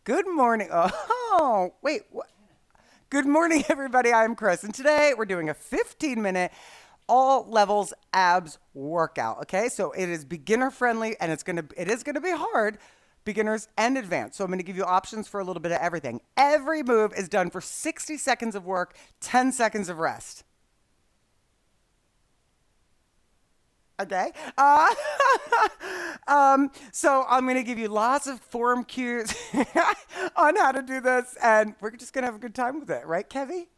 Good morning. Oh, wait. What? Good morning, everybody. I'm Chris, and today we're doing a 15-minute all levels abs workout. Okay, so it is beginner friendly, and it is gonna be hard, beginners and advanced. So I'm gonna give you options for a little bit of everything. Every move is done for 60 seconds of work, 10 seconds of rest. Okay. So I'm going to give you lots of form cues on how to do this, and we're just going to have a good time with it, right, Kevy?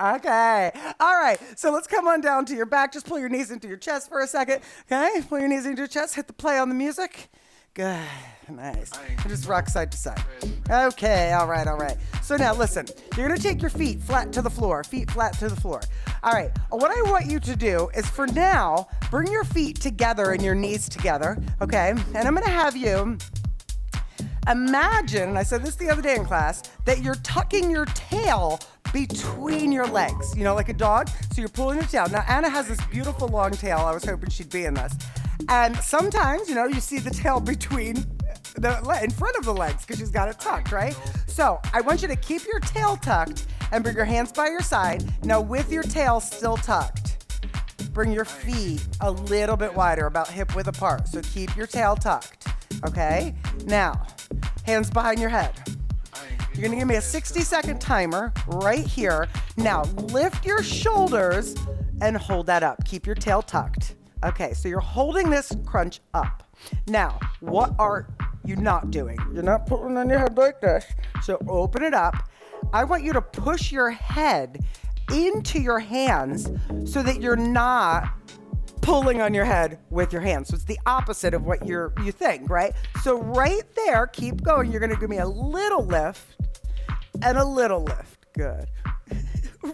Okay. All right. So let's come on down to your back. Just pull your knees into your chest for a second. Okay. Pull your knees into your chest. Hit the play on the music. Good. Nice. And just rock side to side. Okay. All right. All right. So now listen, you're going to take your feet flat to the floor. Feet flat to the floor. All right. What I want you to do is for now, bring your feet together and your knees together. Okay. And I'm going to have you imagine, and I said this the other day in class, that you're tucking your tail between your legs, like a dog. So you're pulling your tail. Now, Anna has this beautiful long tail. I was hoping she'd be in this. And sometimes, you see the tail between in front of the legs because she's got it tucked, right? So I want you to keep your tail tucked and bring your hands by your side. Now, with your tail still tucked, bring your feet a little bit wider, about hip width apart. So keep your tail tucked, okay? Now, hands behind your head. You're gonna give me a 60-second timer right here. Now, lift your shoulders and hold that up. Keep your tail tucked. Okay, so you're holding this crunch up. Now, what are you not doing? You're not putting on your head like this. So open it up. I want you to push your head into your hands so that you're not pulling on your head with your hands. So it's the opposite of what you think, right? So right there, keep going. You're gonna give me a little lift and a little lift. Good.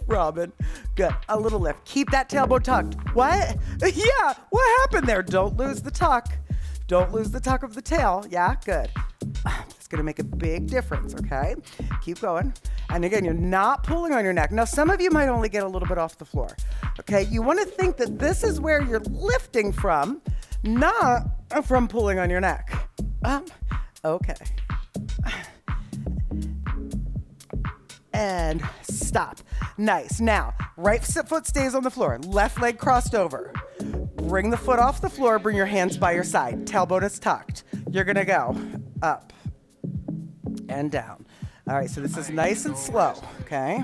Robin, good. A little lift. Keep that tailbone tucked. What? Yeah, what happened there? Don't lose the tuck. Don't lose the tuck of the tail. Yeah, good. It's gonna make a big difference, okay? Keep going. And again, you're not pulling on your neck. Now, some of you might only get a little bit off the floor, okay? You wanna think that this is where you're lifting from, not from pulling on your neck. Okay. And stop. Nice. Now, right foot stays on the floor. Left leg crossed over. Bring the foot off the floor. Bring your hands by your side. Tailbone is tucked. You're going to go up and down. All right, so this is nice and slow, okay?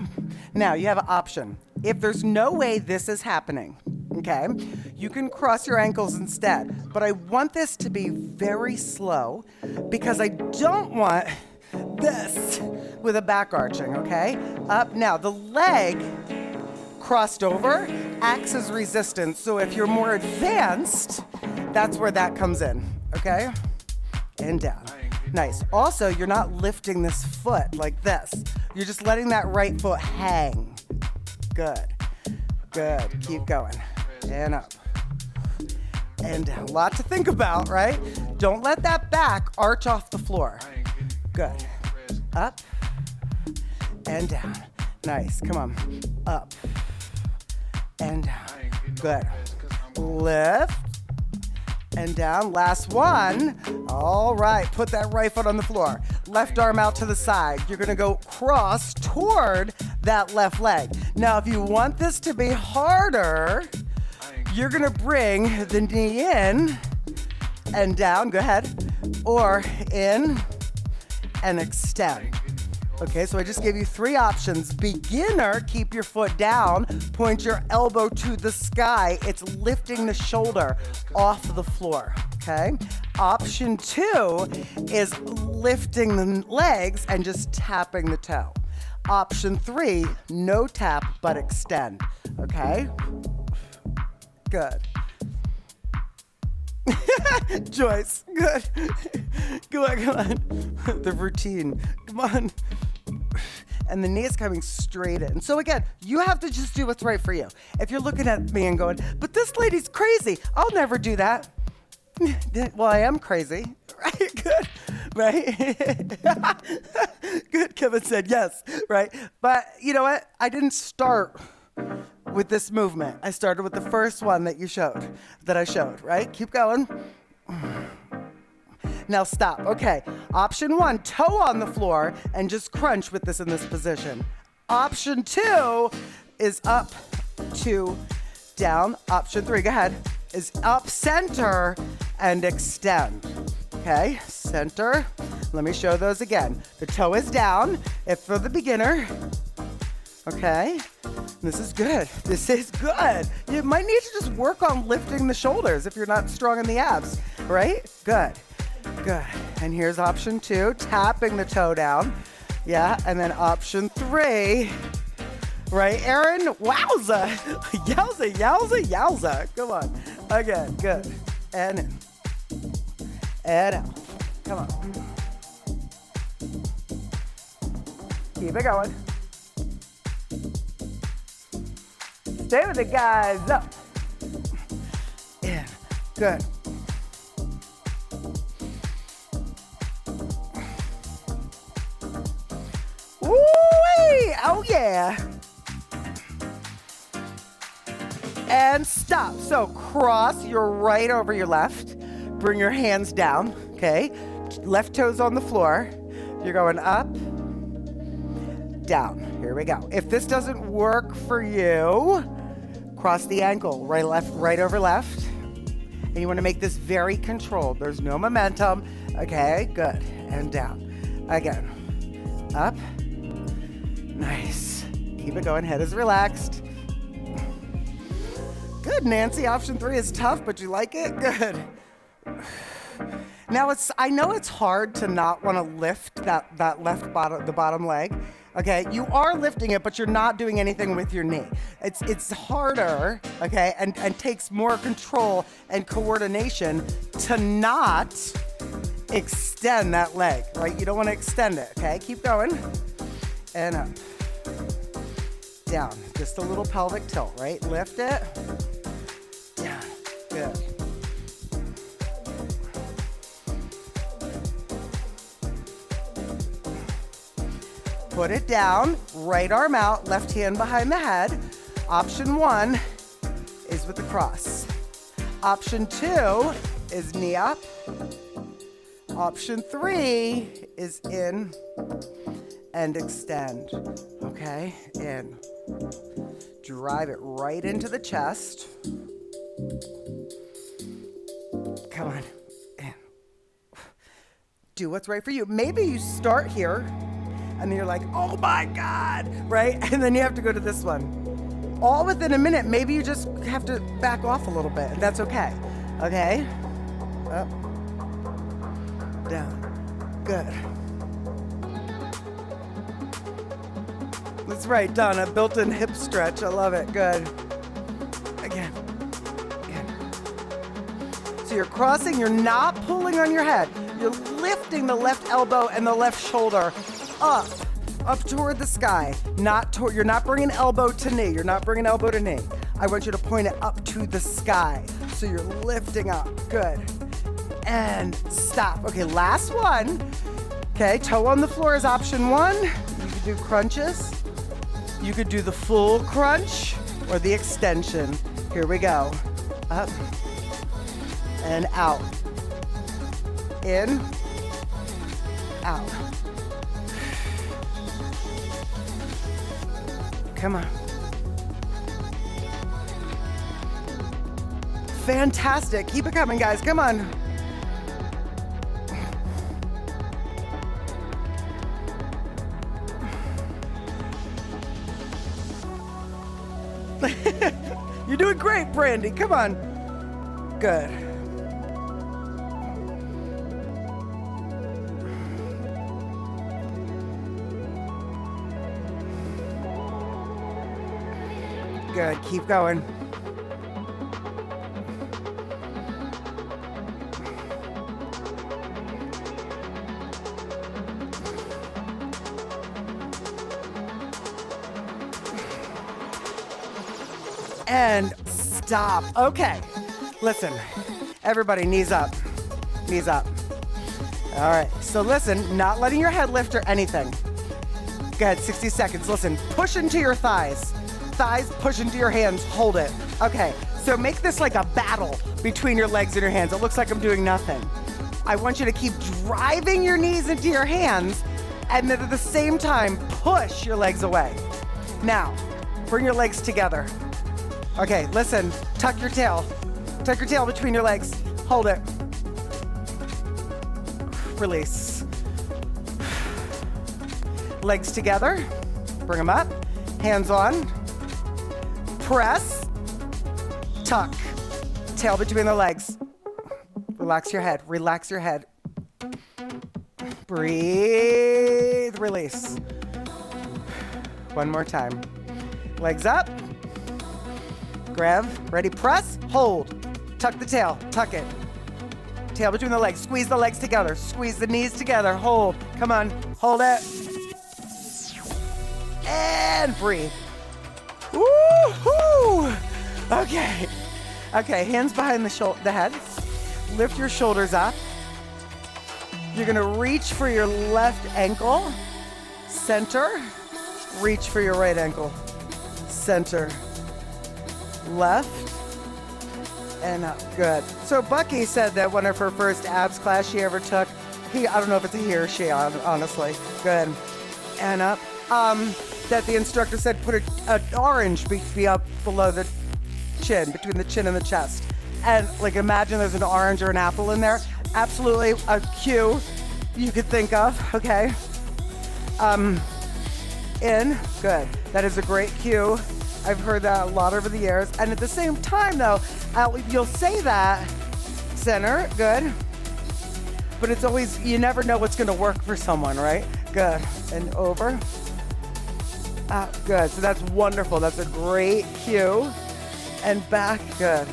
Now, you have an option. If there's no way this is happening, okay, you can cross your ankles instead. But I want this to be very slow because I don't want this with a back arching, okay? Up now, the leg crossed over acts as resistance. So if you're more advanced, that's where that comes in, okay? And down. Nice. Also, you're not lifting this foot like this. You're just letting that right foot hang. Good. Good. Keep going. And up. And down. A lot to think about, right? Don't let that back arch off the floor. Good. Up and down. Nice. Come on. Up and down. Good. Lift and down. Last one. All right. Put that right foot on the floor. Left arm out to the side. You're going to go cross toward that left leg. Now, if you want this to be harder, you're going to bring the knee in and down. Go ahead. Or in and extend. Okay, so I just gave you 3 options. Beginner, keep your foot down, point your elbow to the sky. It's lifting the shoulder off the floor, okay? Option 2 is lifting the legs and just tapping the toe. Option 3, no tap, but extend, okay? Good. Joyce, good. Come on. The routine. Come on. And the knee is coming straight in. So again, you have to just do what's right for you. If you're looking at me and going, but this lady's crazy, I'll never do that. Well, I am crazy. Right? Good. Right? Good. Kevin said yes. Right? But you know what? I didn't start with this movement. I started with the first one that I showed, right? Keep going. Now stop. Okay, option 1, toe on the floor and just crunch with this in this position. Option 2 is up, 2, down. Option 3, go ahead, is up, center, and extend. Okay, center. Let me show those again. The toe is down, if for the beginner. Okay, this is good. This is good. You might need to just work on lifting the shoulders if you're not strong in the abs, right? Good, good. And here's option 2, tapping the toe down. Yeah, and then option 3, right, Aaron? Wowza, yowza, yowza, yowza. Come on, again, good. And in, and out, come on. Keep it going. Stay with it, guys. Up. In. Good. Woo-wee! Oh, yeah. And stop. So cross your right over your left. Bring your hands down, okay? Left toes on the floor. You're going up, down. Here we go. If this doesn't work for you, cross the ankle, right, left, right over left. And you want to make this very controlled. There's no momentum. Okay, good. And down. Again. Up. Nice. Keep it going. Head is relaxed. Good, Nancy. Option 3 is tough, but you like it? Good. Now I know it's hard to not want to lift that left bottom, the bottom leg. Okay, you are lifting it, but you're not doing anything with your knee. It's harder, okay, and takes more control and coordination to not extend that leg, right? You don't want to extend it, okay? Keep going. And up. Down. Just a little pelvic tilt, right? Lift it. Down. Good. Put it down, right arm out, left hand behind the head. Option 1 is with the cross. Option 2 is knee up. Option 3 is in and extend. Okay, in. Drive it right into the chest. Come on, in. Do what's right for you. Maybe you start here and then you're like, oh my God, right? And then you have to go to this one. All within a minute, maybe you just have to back off a little bit, and that's okay. Okay? Up, down, good. That's right, Donna, built-in hip stretch, I love it, good. Again, so you're crossing, you're not pulling on your head. You're lifting the left elbow and the left shoulder up toward the sky. You're not bringing elbow to knee. You're not bringing elbow to knee. I want you to point it up to the sky. So you're lifting up. Good. And stop. Okay, last one. Okay, toe on the floor is option 1. You could do crunches. You could do the full crunch or the extension. Here we go. Up and out. In, out. Come on. Fantastic. Keep it coming, guys. Come on. You're doing great, Brandy. Come on. Good. Good, keep going. And stop. Okay, listen, everybody, knees up, knees up. All right, so listen, not letting your head lift or anything. Go ahead, 60 seconds. Listen, push into your thighs. Thighs push into your hands, hold it. Okay, so make this like a battle between your legs and your hands. It looks like I'm doing nothing. I want you to keep driving your knees into your hands, and then at the same time, push your legs away. Now, bring your legs together. Okay, listen, tuck your tail. Tuck your tail between your legs. Hold it. Release. Legs together. Bring them up. Hands on. Press. Tuck. Tail between the legs. Relax your head. Relax your head. Breathe. Release. One more time. Legs up. Grab. Ready. Press. Hold. Tuck the tail. Tuck it. Tail between the legs. Squeeze the legs together. Squeeze the knees together. Hold. Come on. Hold it. And breathe. Woo-hoo! Okay. Okay, hands behind the head. Lift your shoulders up. You're gonna reach for your left ankle. Center. Reach for your right ankle. Center. Left. And up. Good. So Bucky said that one of her first abs class she ever took, I don't know if it's a he or she, honestly. Good. And up. That the instructor said put an orange be up below the chin, between the chin and the chest. And like imagine there's an orange or an apple in there. Absolutely a cue you could think of, okay? In, good. That is a great cue. I've heard that a lot over the years. And at the same time though, you'll say that, center, good. But it's always, you never know what's gonna work for someone, right? Good, and over. Good, so that's wonderful. That's a great cue. And back, good.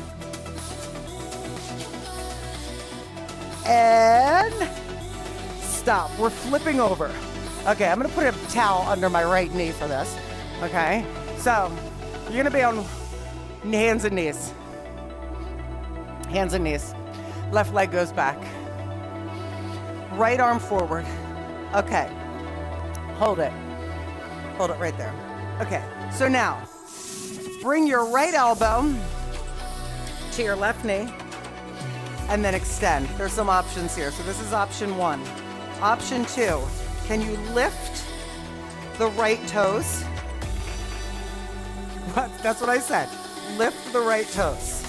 And stop, we're flipping over. Okay, I'm gonna put a towel under my right knee for this, okay? So, you're gonna be on hands and knees. Hands and knees. Left leg goes back. Right arm forward. Okay, hold it. Hold it right there. Okay, so now, bring your right elbow to your left knee, and then extend. There's some options here. So this is option 1. Option 2, can you lift the right toes? What? That's what I said. Lift the right toes.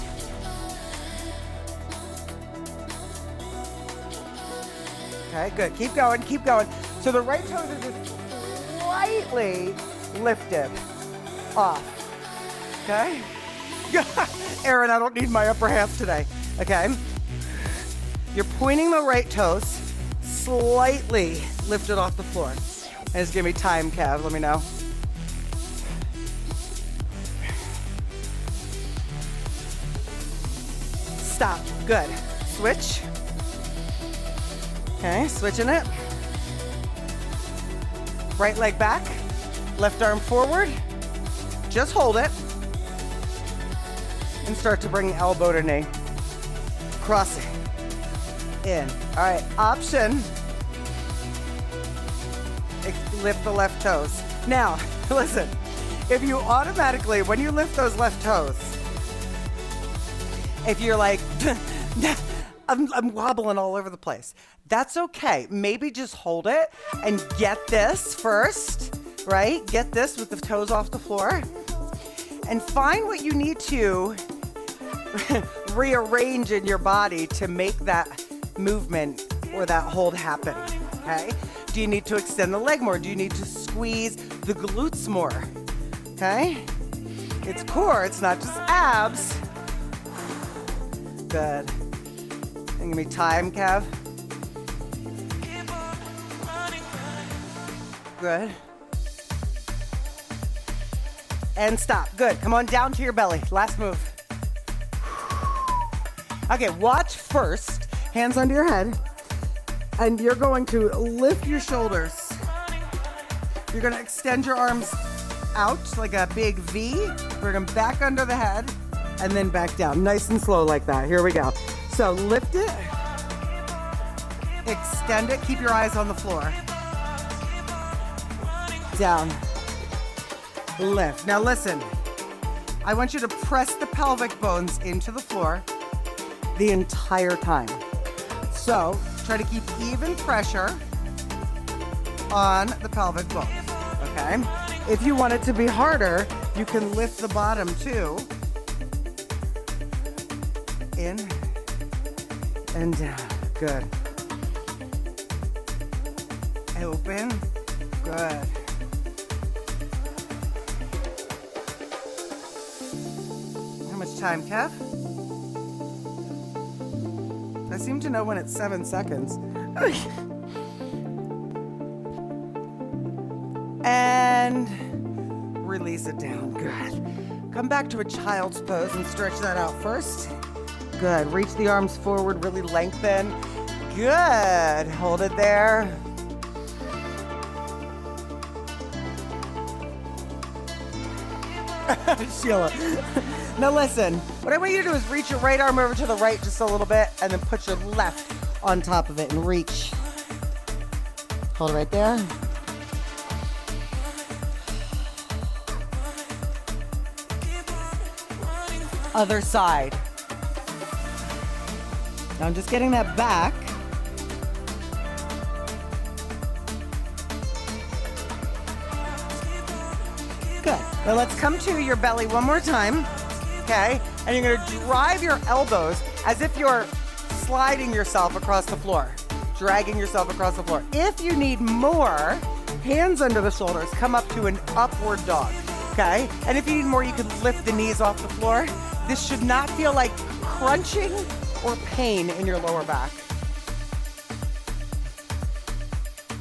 Okay, good. Keep going, keep going. So the right toes are just slightly lifted off. Okay? Aaron, I don't need my upper half today. Okay? You're pointing the right toes slightly lifted off the floor. And just give me time, Kev. Let me know. Stop. Good. Switch. Okay, switching it. Right leg back, left arm forward. Just hold it. And start to bring elbow to knee. Crossing. In. All right, option. Lift the left toes. Now, listen, if you automatically, when you lift those left toes, if you're like, I'm wobbling all over the place, that's okay. Maybe just hold it and get this first, right? Get this with the toes off the floor and find what you need to rearrange in your body to make that movement or that hold happen, okay? Do you need to extend the leg more? Do you need to squeeze the glutes more, okay? It's core, it's not just abs. Good. Give me time, Kev. Good. And stop. Good. Come on down to your belly. Last move. Okay, watch first. Hands under your head. And you're going to lift your shoulders. You're going to extend your arms out like a big V. Bring them back under the head and then back down. Nice and slow like that. Here we go. So lift it. Extend it. Keep your eyes on the floor. Down. Lift. Now listen. I want you to press the pelvic bones into the floor the entire time. So Try to keep even pressure on the pelvic bone, okay? If you want it to be harder, you can lift the bottom too. In and down. Good. Open. Good. How much time, Kev? I seem to know when it's 7 seconds. And release it down. Good. Come back to a child's pose and stretch that out first. Good. Reach the arms forward, really lengthen. Good. Hold it there. Sheila. Now listen, what I want you to do is reach your right arm over to the right just a little bit and then put your left on top of it and reach. Hold it right there. Other side. Now I'm just getting that back. Good. Now let's come to your belly one more time. Okay? And you're gonna drive your elbows as if you're sliding yourself across the floor. Dragging yourself across the floor. If you need more, hands under the shoulders, come up to an upward dog. Okay? And if you need more, you can lift the knees off the floor. This should not feel like crunching or pain in your lower back.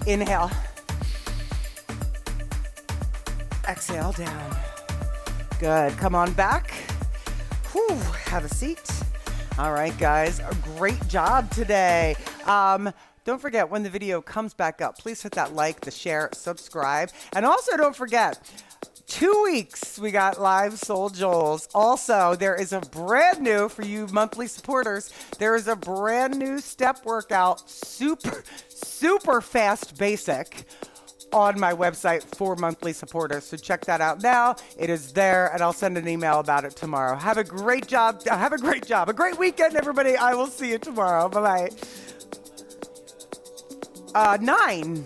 Inhale. Exhale down. Good. Come on back. Whew. Have a seat. All right, guys. A great job today. Don't forget, when the video comes back up, please hit that like, the share, subscribe. And also don't forget, 2 weeks we got live Soul Joels. Also, there is a brand new, for you monthly supporters, there is a brand new step workout, super fast basic on my website for monthly supporters. So check that out now. It is there, and I'll send an email about it tomorrow. Have a great job. Have a great job. A great weekend, everybody. I will see you tomorrow. Bye-bye. 9.